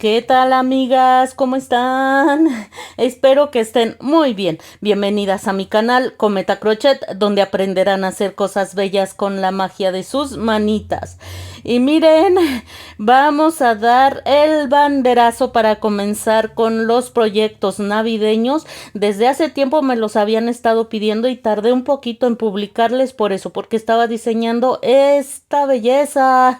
¿Qué tal, amigas? ¿Cómo están? Espero que estén muy bien. Bienvenidas a mi canal Cometa Crochet, donde aprenderán a hacer cosas bellas con la magia de sus manitas. Y miren, vamos a dar el banderazo para comenzar con los proyectos navideños. Desde hace tiempo me los habían estado pidiendo y tardé un poquito en publicarles por eso, porque estaba diseñando esta belleza.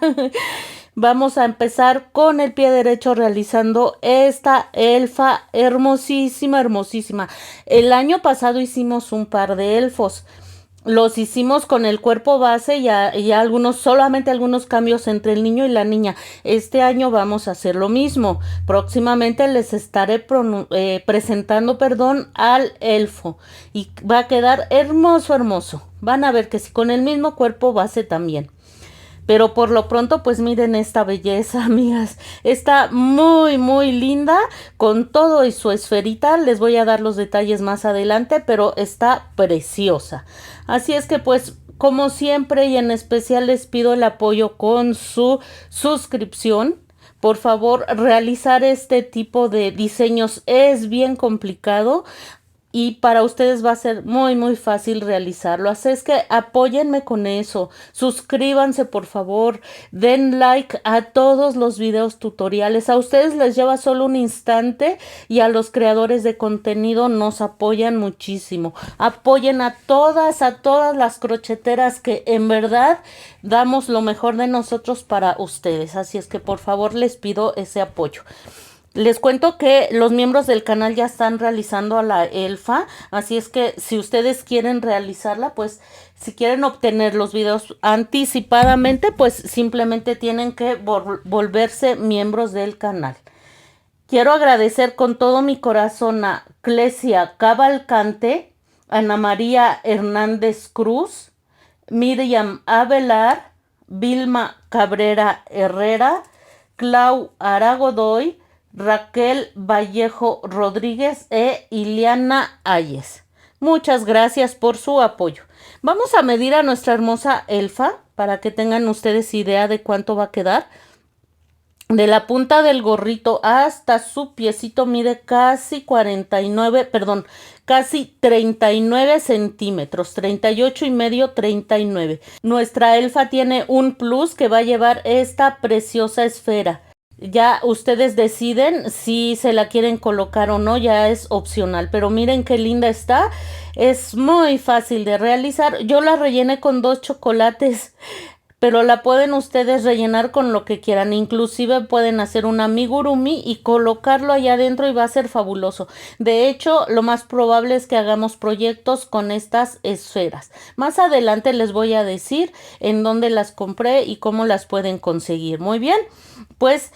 Vamos a empezar con el pie derecho realizando esta elfa hermosísima, hermosísima. El año pasado hicimos un par de elfos. Los hicimos con el cuerpo base y algunos, solamente algunos cambios entre el niño y la niña. Este año vamos a hacer lo mismo. Próximamente les estaré presentando, al elfo. Y va a quedar hermoso, hermoso. Van a ver que sí, con el mismo cuerpo base también. Pero por lo pronto, pues miren esta belleza, amigas. Está muy, muy linda con todo y su esferita. Les voy a dar los detalles más adelante, pero está preciosa. Así es que pues, como siempre y en especial les pido el apoyo con su suscripción. Por favor, realizar este tipo de diseños es bien complicado. Y para ustedes va a ser muy muy fácil realizarlo. Así es que apóyenme con eso. Suscríbanse por favor. Den like a todos los videos tutoriales. A ustedes les lleva solo un instante y a los creadores de contenido nos apoyan muchísimo. Apoyen a todas las crocheteras que en verdad damos lo mejor de nosotros para ustedes. Así es que por favor les pido ese apoyo. Les cuento que los miembros del canal ya están realizando a la elfa, así es que si ustedes quieren realizarla, pues si quieren obtener los videos anticipadamente, pues simplemente tienen que volverse miembros del canal. Quiero agradecer con todo mi corazón a Clesia Cavalcante, Ana María Hernández Cruz, Miriam Avelar, Vilma Cabrera Herrera, Clau Aragodoy, Raquel Vallejo Rodríguez e Iliana Ayes. Muchas gracias por su apoyo. Vamos a medir a nuestra hermosa elfa para que tengan ustedes idea de cuánto va a quedar. De la punta del gorrito hasta su piecito mide casi casi 39 centímetros, 38 y medio, 39. Nuestra elfa tiene un plus que va a llevar esta preciosa esfera. Ya ustedes deciden si se la quieren colocar o no, ya es opcional, pero miren qué linda está, es muy fácil de realizar. Yo la rellené con 2 chocolates, pero la pueden ustedes rellenar con lo que quieran, inclusive pueden hacer un amigurumi y colocarlo allá adentro y va a ser fabuloso. De hecho, lo más probable es que hagamos proyectos con estas esferas. Más adelante les voy a decir en dónde las compré y cómo las pueden conseguir. Muy bien, pues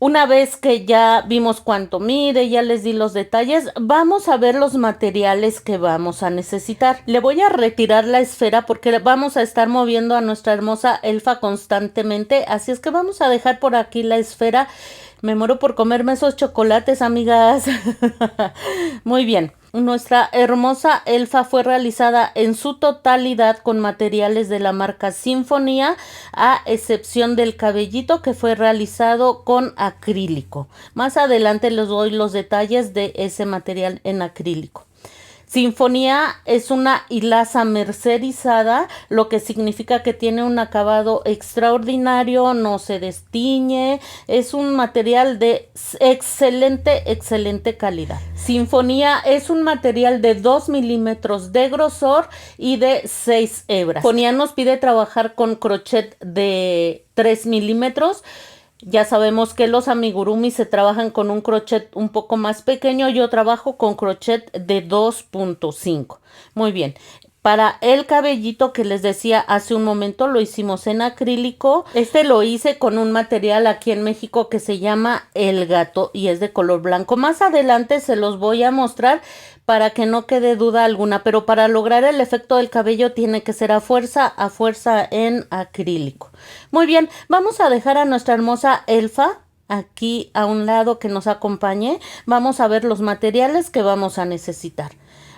una vez que ya vimos cuánto mide, ya les di los detalles, vamos a ver los materiales que vamos a necesitar. Le voy a retirar la esfera porque vamos a estar moviendo a nuestra hermosa elfa constantemente, así es que vamos a dejar por aquí la esfera. Me muero por comerme esos chocolates, amigas. Muy bien. Nuestra hermosa elfa fue realizada en su totalidad con materiales de la marca Sinfonía, a excepción del cabellito que fue realizado con acrílico. Más adelante les doy los detalles de ese material en acrílico. Sinfonía es una hilaza mercerizada, lo que significa que tiene un acabado extraordinario, no se destiñe, es un material de excelente calidad. Sinfonía es un material de 2 milímetros de grosor y de 6 hebras. Sinfonía nos pide trabajar con crochet de 3 milímetros. Ya sabemos que los amigurumi se trabajan con un crochet un poco más pequeño. Yo trabajo con crochet de 2.5. Muy bien. Para el cabellito que les decía hace un momento, lo hicimos en acrílico. Este lo hice con un material aquí en México que se llama El Gato y es de color blanco. Más adelante se los voy a mostrar para que no quede duda alguna, pero para lograr el efecto del cabello tiene que ser a fuerza en acrílico. Muy bien, vamos a dejar a nuestra hermosa elfa aquí a un lado que nos acompañe. Vamos a ver los materiales que vamos a necesitar.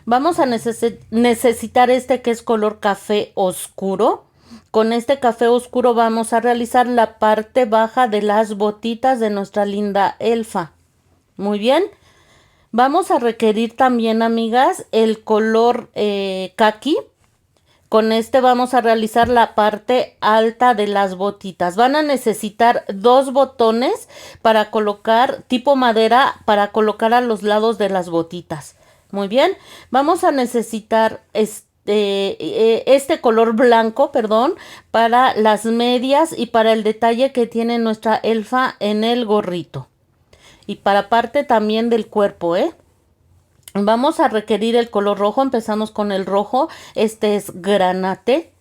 Vamos a necesitar este que es color café oscuro. Con este café oscuro vamos a realizar la parte baja de las botitas de nuestra linda elfa. Muy bien. Vamos a requerir también, amigas, el color caqui. Con este vamos a realizar la parte alta de las botitas. Van a necesitar 2 botones para colocar, tipo madera, para colocar a los lados de las botitas. Muy bien. Vamos a necesitar este color blanco, perdón, para las medias y para el detalle que tiene nuestra elfa en el gorrito. Y para parte también del cuerpo, ¿eh? Vamos a requerir el color rojo. Empezamos con el rojo. Este es granate.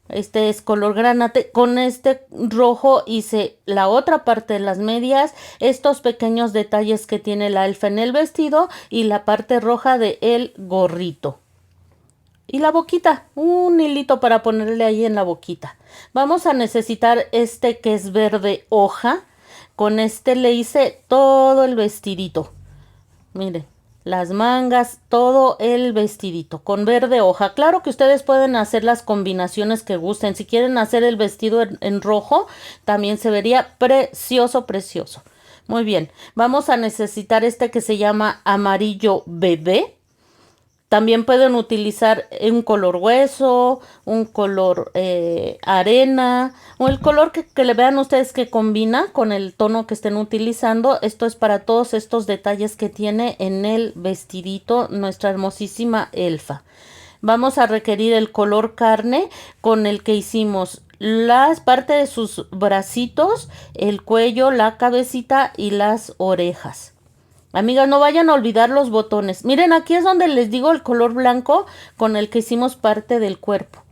Este es color granate. Con este rojo hice la otra parte de las medias, estos pequeños detalles que tiene la elfa en el vestido y la parte roja de el gorrito. Y la boquita, un hilito para ponerle ahí en la boquita. Vamos a necesitar este que es verde hoja. Con este le hice todo el vestidito. Miren, las mangas, todo el vestidito con verde hoja. Claro que ustedes pueden hacer las combinaciones que gusten. Si quieren hacer el vestido en rojo, también se vería precioso, precioso. Muy bien, vamos a necesitar este que se llama amarillo bebé. También pueden utilizar un color hueso, un color arena o el color que le vean ustedes que combina con el tono que estén utilizando. Esto es para todos estos detalles que tiene en el vestidito nuestra hermosísima elfa. Vamos a requerir el color carne con el que hicimos las partes de sus bracitos, el cuello, la cabecita y las orejas. Amigas, no vayan a olvidar los botones. Miren, aquí es donde les digo el color blanco con el que hicimos parte del cuerpo.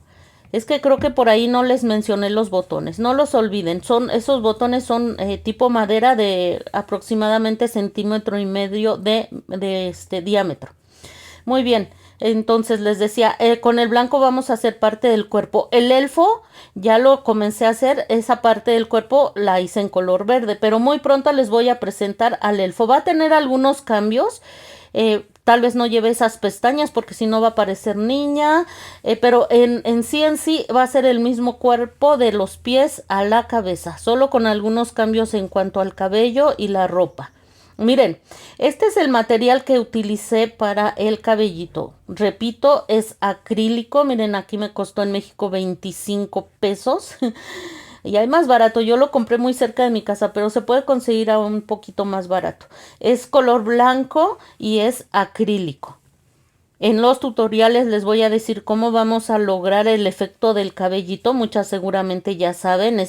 Es que creo que por ahí no les mencioné los botones. No los olviden. Esos botones son tipo madera de aproximadamente 1,5 centímetros de diámetro. Muy bien. Entonces les decía, con el blanco vamos a hacer parte del cuerpo. El elfo ya lo comencé a hacer, esa parte del cuerpo la hice en color verde, pero muy pronto les voy a presentar al elfo. Va a tener algunos cambios, tal vez no lleve esas pestañas porque si no va a parecer niña, pero en sí va a ser el mismo cuerpo de los pies a la cabeza, solo con algunos cambios en cuanto al cabello y la ropa. Miren, este es el material que utilicé para el cabellito. Repito, es acrílico. Miren, aquí me costó en México 25 pesos. Y hay más barato. Yo lo compré muy cerca de mi casa, pero se puede conseguir a un poquito más barato. Es color blanco y es acrílico. En los tutoriales les voy a decir cómo vamos a lograr el efecto del cabellito. Muchas seguramente ya saben,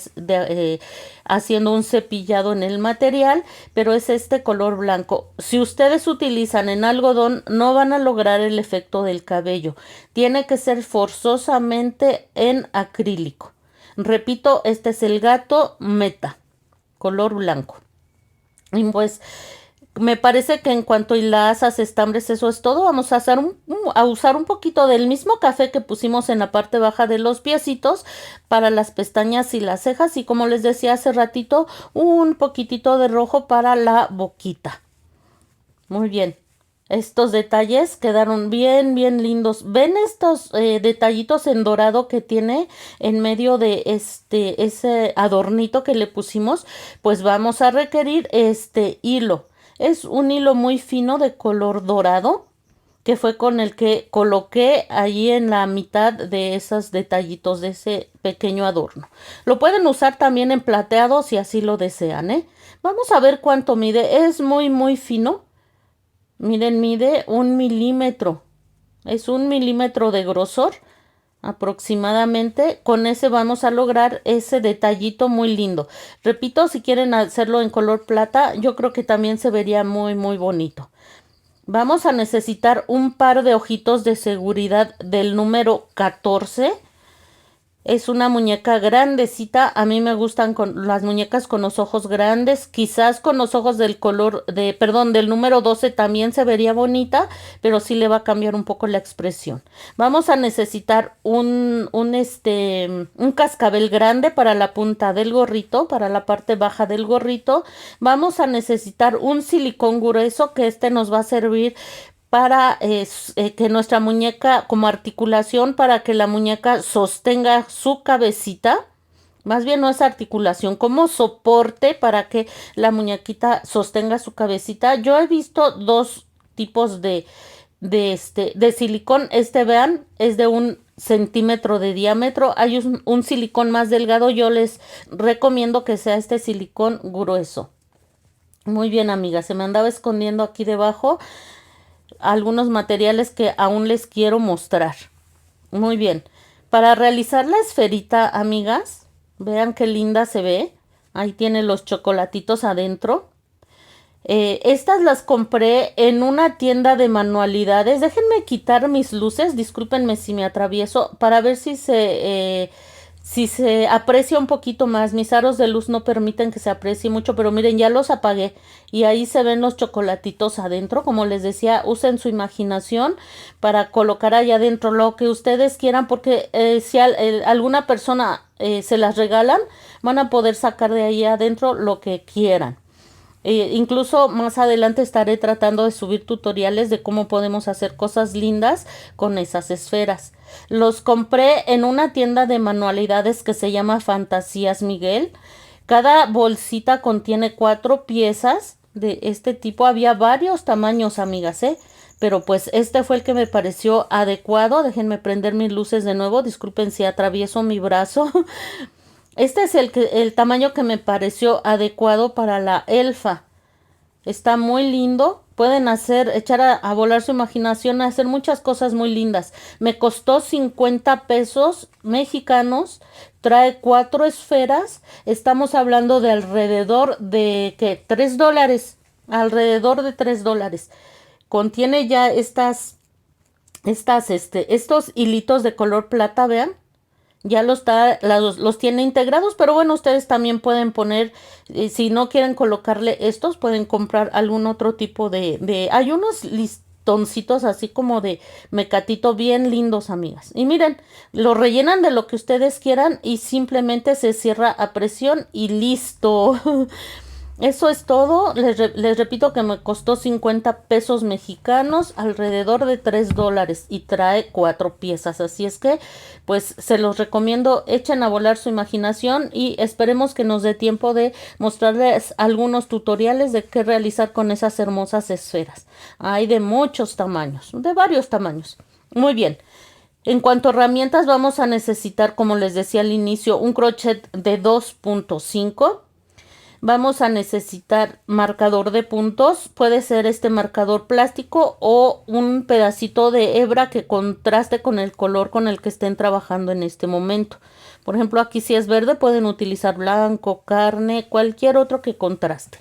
haciendo un cepillado en el material, pero es este color blanco. Si ustedes utilizan en algodón, no van a lograr el efecto del cabello. Tiene que ser forzosamente en acrílico. Repito, este es el gato Meta, color blanco. Y pues me parece que en cuanto a hilazas, estambres, eso es todo. Vamos a usar un poquito del mismo café que pusimos en la parte baja de los piecitos para las pestañas y las cejas. Y como les decía hace ratito, un poquitito de rojo para la boquita. Muy bien. Estos detalles quedaron bien, bien lindos. ¿Ven estos detallitos en dorado que tiene en medio de ese adornito que le pusimos? Pues vamos a requerir este hilo. Es un hilo muy fino de color dorado, que fue con el que coloqué allí en la mitad de esos detallitos de ese pequeño adorno. Lo pueden usar también en plateado si así lo desean, ¿eh? Vamos a ver cuánto mide. Es muy, muy fino. Miren, mide 1 milímetro. Es 1 milímetro de grosor aproximadamente. Con ese vamos a lograr ese detallito muy lindo. Repito, si quieren hacerlo en color plata, yo creo que también se vería muy, muy bonito. Vamos a necesitar un par de ojitos de seguridad del número 14. Es una muñeca grandecita. A mí me gustan las muñecas con los ojos grandes. Quizás con los ojos del del número 12 también se vería bonita, pero sí le va a cambiar un poco la expresión. Vamos a necesitar un cascabel grande para la punta del gorrito, para la parte baja del gorrito. Vamos a necesitar un silicón grueso, que nos va a servir para que nuestra muñeca, como articulación, para que la muñeca sostenga su cabecita. Más bien no es articulación, como soporte para que la muñequita sostenga su cabecita. Yo he visto dos tipos de silicón. Vean, es de 1 centímetro de diámetro. Hay un silicón más delgado. Yo les recomiendo que sea este silicón grueso. Muy bien, amigas. Se me andaba escondiendo aquí debajo algunos materiales que aún les quiero mostrar. Muy bien. Para realizar la esferita, amigas, vean qué linda se ve. Ahí tiene los chocolatitos adentro. Estas las compré en una tienda de manualidades. Déjenme quitar mis luces. Discúlpenme si me atravieso. Para ver si se aprecia un poquito más. Mis aros de luz no permiten que se aprecie mucho. Pero miren, ya los apagué. Y ahí se ven los chocolatitos adentro. Como les decía, usen su imaginación para colocar allá adentro lo que ustedes quieran. Porque si alguna persona se las regalan, van a poder sacar de ahí adentro lo que quieran. Incluso más adelante estaré tratando de subir tutoriales de cómo podemos hacer cosas lindas con esas esferas. Los compré en una tienda de manualidades que se llama Fantasías Miguel. Cada bolsita contiene 4 piezas de este tipo. Había varios tamaños, amigas, pero pues este fue el que me pareció adecuado. Déjenme prender mis luces de nuevo. Disculpen si atravieso mi brazo. Este es el tamaño que me pareció adecuado para la elfa. Está muy lindo. Pueden echar a volar su imaginación, hacer muchas cosas muy lindas. Me costó 50 pesos mexicanos. Trae 4 esferas. Estamos hablando de alrededor de, ¿qué? $3. Alrededor de $3. Contiene ya estos hilitos de color plata, vean. Ya los tiene integrados, pero bueno, ustedes también pueden poner, si no quieren colocarle estos, pueden comprar algún otro tipo hay unos listoncitos así como de mecatito bien lindos, amigas. Y miren, lo rellenan de lo que ustedes quieran y simplemente se cierra a presión y listo. Eso es todo. Les repito que me costó 50 pesos mexicanos, alrededor de $3, y trae 4 piezas. Así es que, pues, se los recomiendo. Echen a volar su imaginación y esperemos que nos dé tiempo de mostrarles algunos tutoriales de qué realizar con esas hermosas esferas. Hay de muchos tamaños, de varios tamaños. Muy bien. En cuanto a herramientas, vamos a necesitar, como les decía al inicio, un crochet de 2.5. Vamos a necesitar marcador de puntos. Puede ser este marcador plástico o un pedacito de hebra que contraste con el color con el que estén trabajando en este momento. Por ejemplo, aquí si es verde pueden utilizar blanco, carne, cualquier otro que contraste.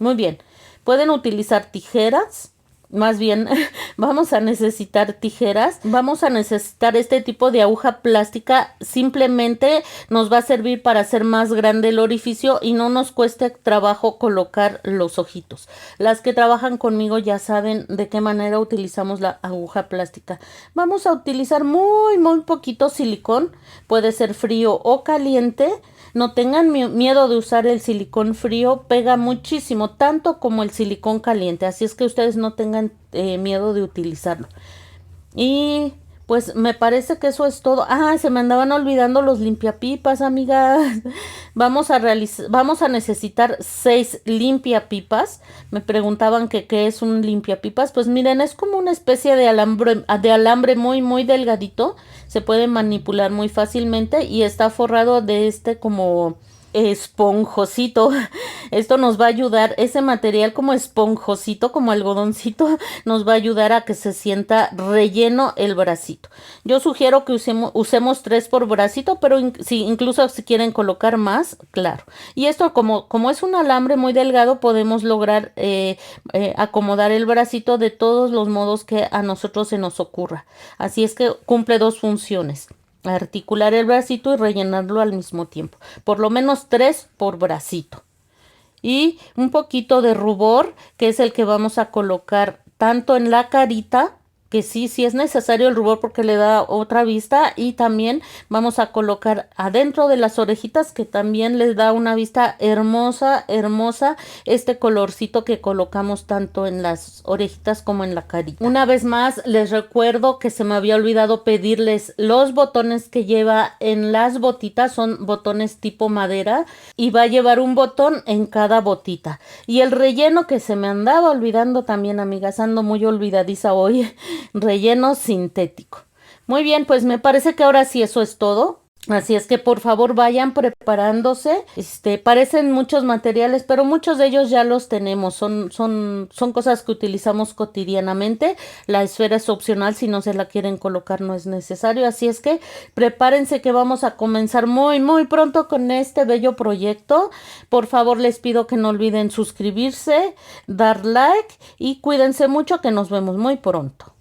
Muy bien. Pueden utilizar tijeras. Más bien, vamos a necesitar tijeras, vamos a necesitar este tipo de aguja plástica. Simplemente nos va a servir para hacer más grande el orificio y no nos cueste trabajo colocar los ojitos. Las que trabajan conmigo ya saben de qué manera utilizamos la aguja plástica. Vamos a utilizar muy poquito silicón, puede ser frío o caliente. No tengan miedo de usar el silicón frío, pega muchísimo, tanto como el silicón caliente, así es que ustedes no tengan miedo de utilizarlo. Y pues me parece que eso es todo. Ah, se me andaban olvidando los limpiapipas, amigas. Vamos a necesitar 6 limpiapipas. Me preguntaban que qué es un limpiapipas. Pues miren, es como una especie de alambre muy delgadito. Se puede manipular muy fácilmente y está forrado de como esponjosito. Esto nos va a ayudar, ese material como esponjosito, como algodoncito, nos va a ayudar a que se sienta relleno el bracito. Yo sugiero que usemos 3 por bracito, pero incluso si quieren colocar más, claro. Y esto como es un alambre muy delgado, podemos lograr acomodar el bracito de todos los modos que a nosotros se nos ocurra. Así es que cumple 2 funciones: articular el bracito y rellenarlo al mismo tiempo. Por lo menos 3 por bracito. Y un poquito de rubor, que es el que vamos a colocar tanto en la carita que sí es necesario el rubor porque le da otra vista, y también vamos a colocar adentro de las orejitas, que también les da una vista hermosa, hermosa, este colorcito que colocamos tanto en las orejitas como en la carita. Una vez más les recuerdo que se me había olvidado pedirles los botones que lleva en las botitas, son botones tipo madera y va a llevar un botón en cada botita. Y el relleno que se me andaba olvidando también, amigas, ando muy olvidadiza hoy. Relleno sintético. Muy bien, pues me parece que ahora sí eso es todo. Así es que por favor vayan preparándose. Parecen muchos materiales, pero muchos de ellos ya los tenemos. Son cosas que utilizamos cotidianamente. La esfera es opcional, si no se la quieren colocar no es necesario. Así es que prepárense que vamos a comenzar muy pronto con este bello proyecto. Por favor les pido que no olviden suscribirse, dar like y cuídense mucho, que nos vemos muy pronto.